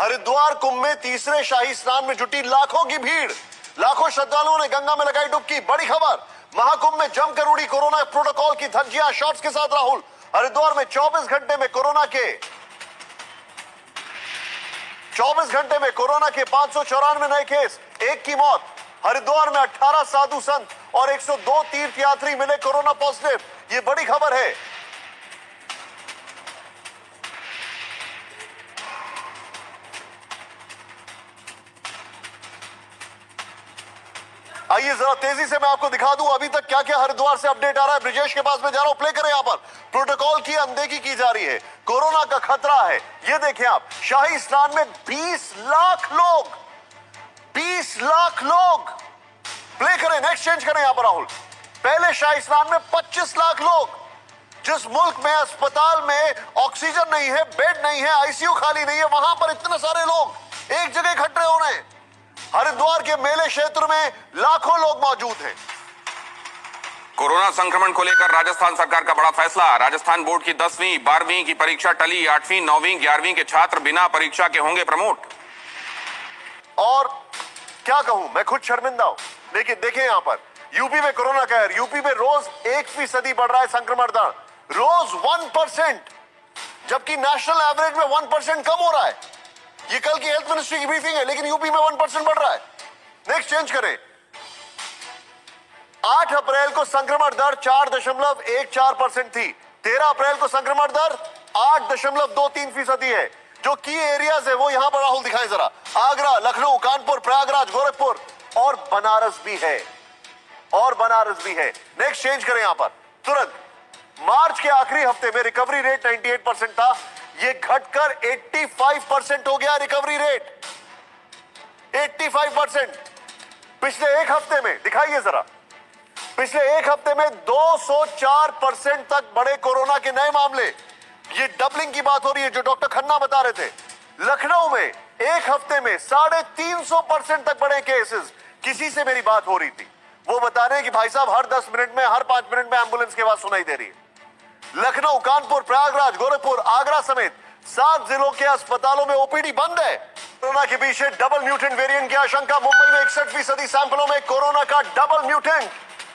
हरिद्वार कुंभ में तीसरे शाही स्नान में जुटी लाखों की भीड़। लाखों श्रद्धालुओं ने गंगा में लगाई डुबकी। बड़ी खबर, महाकुंभ में जमकर उड़ी कोरोना प्रोटोकॉल की धज्जियां। शॉर्ट्स के साथ राहुल। हरिद्वार में 24 घंटे में कोरोना के 594 नए केस, एक की मौत। हरिद्वार में 18 साधु संत और 102 तीर्थयात्री मिले कोरोना पॉजिटिव। ये बड़ी खबर है। आइए जरा तेजी से मैं आपको दिखा दूं अभी तक क्या क्या हरिद्वार से अपडेट आ रहा है। ब्रिजेश के पास में जा रहा हूं, प्ले करें। यहां पर प्रोटोकॉल की अनदेखी की जा रही है, कोरोना का खतरा है। ये देखें आप, शाही स्नान में 20 लाख लोग। प्ले करें, नेक्स्ट चेंज करें यहां पर राहुल। पहले शाही स्नान में 25 लाख लोग। जिस मुल्क में अस्पताल में ऑक्सीजन नहीं है, बेड नहीं है, आईसीयू खाली नहीं है, वहां पर इतने सारे लोग एक जगह इकट्ठे हो रहे हैं। हरिद्वार के मेले क्षेत्र में लाखों लोग मौजूद हैं। कोरोना संक्रमण को लेकर राजस्थान सरकार का बड़ा फैसला। राजस्थान बोर्ड की 10वीं 12वीं की परीक्षा टली। 8वीं 9वीं 11वीं के छात्र बिना परीक्षा के होंगे प्रमोट। और क्या कहूं, मैं खुद शर्मिंदा हूं। लेकिन देखें यहां पर यूपी में कोरोना कहर। यूपी में रोज 1% बढ़ रहा है संक्रमण दर, रोज 1%, जबकि नेशनल एवरेज में 1% कम हो रहा है। ये कल की हेल्थ मिनिस्ट्री की ब्रीफिंग है, लेकिन यूपी में 1% बढ़ रहा है। नेक्स्ट चेंज करें। 8 अप्रैल को संक्रमण दर 4.14% थी। 13 अप्रैल को संक्रमण दर 8.23% है। जो की एरियाज है वो यहां पर राहुल दिखाएं जरा। आगरा, लखनऊ, कानपुर, प्रयागराज, गोरखपुर और बनारस भी है। नेक्स्ट चेंज करें यहां पर तुरंत। मार्च के आखिरी हफ्ते में रिकवरी रेट 98% था, ये घटकर 85% हो गया रिकवरी रेट। 85%। पिछले एक हफ्ते में दिखाइए जरा, पिछले एक हफ्ते में 204% तक बढ़े कोरोना के नए मामले। ये डबलिंग की बात हो रही है जो डॉक्टर खन्ना बता रहे थे। लखनऊ में एक हफ्ते में 350% तक बढ़े केसेस। किसी से मेरी बात हो रही थी, वो बता रहे हैं कि भाई साहब हर 10 मिनट में, हर 5 मिनट में एम्बुलेंस की आवाज सुनाई दे रही है। लखनऊ, कानपुर, प्रयागराज, गोरखपुर, आगरा समेत 7 जिलों के अस्पतालों में ओपीडी बंद है। कोरोना के पीछे डबल म्यूटेंट वेरिएंट की आशंका। मुंबई में 61% सैंपलों में कोरोना का डबल म्यूटेंट।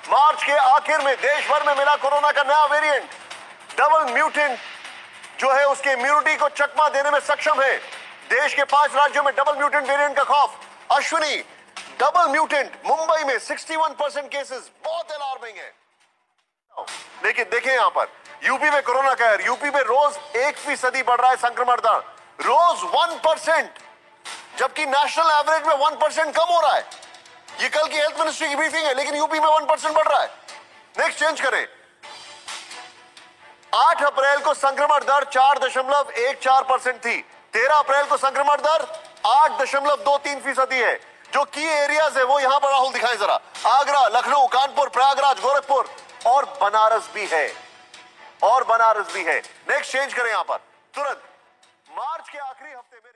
मार्च के आखिर में देश भर में मिला कोरोना का नया वेरिएंट। डबल म्यूटेंट जो है उसके इम्यूनिटी को चकमा देने में सक्षम है। देश के 5 राज्यों में डबल म्यूटेंट वेरिएंट का खौफ। अश्विनी, डबल म्यूटेंट मुंबई में 61% केसेस, बहुत अलार्मिंग है। लेकिन देखें यहां पर यूपी में कोरोना कहर। यूपी में रोज 1% बढ़ रहा है संक्रमण दर, रोज 1%, जबकि नेशनल एवरेज में 1% कम हो रहा है। ये कल की हेल्थ मिनिस्ट्री की ब्रीफिंग है, लेकिन यूपी में 1% बढ़ रहा है। नेक्स्ट चेंज करें। 8 अप्रैल को संक्रमण दर 4.14% थी। 13 अप्रैल को संक्रमण दर 8.23% है। जो की एरियाज है वो यहां पर राहुल दिखाएं जरा। आगरा, लखनऊ, कानपुर, प्रयागराज, गोरखपुर और बनारस भी है। नेक्स्ट चेंज करें यहां पर तुरंत। मार्च के आखिरी हफ्ते में